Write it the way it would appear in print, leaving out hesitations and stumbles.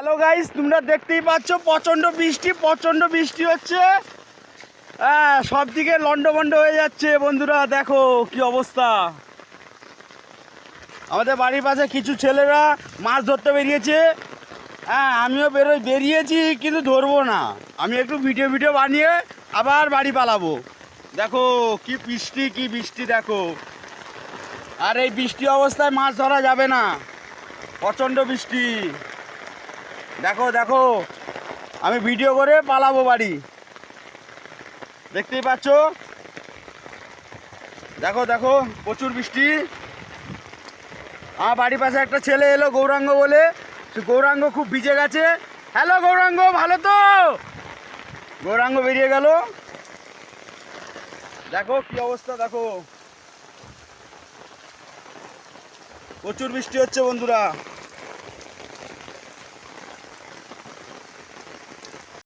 Hello guys, তোমরা দেখতেই পাচ্ছ প্রচণ্ড বৃষ্টি হচ্ছে। হ্যাঁ, সব দিকে লন্ডভন্ড হয়ে যাচ্ছে বন্ধুরা। দেখো কি অবস্থা। আমাদের বাড়ির পাশে কিছু ছেলেরা মাছ ধরতে বেরিয়েছে। হ্যাঁ, আমিও বেরিয়েছি, কিন্তু ধরবো না। আমি একটু ভিডিও বানিয়ে আবার বাড়ি পালাবো। দেখো কি বৃষ্টি দেখো। আর এই বৃষ্টি অবস্থায় মাছ ধরা যাবে না, প্রচণ্ড বৃষ্টি। দেখো দেখো, আমি ভিডিও করে পালাবো বাড়ি। দেখতেই পাচ্ছ, দেখো দেখো প্রচুর বৃষ্টি। আমার বাড়ির পাশে একটা ছেলে এলো গৌরাঙ্গ বলে, সে গৌরাঙ্গ খুব ভিজে গেছে। হ্যালো গৌরাঙ্গ, ভালো তো? গৌরাঙ্গ বেরিয়ে গেল। দেখো কি অবস্থা, দেখো প্রচুর বৃষ্টি হচ্ছে বন্ধুরা।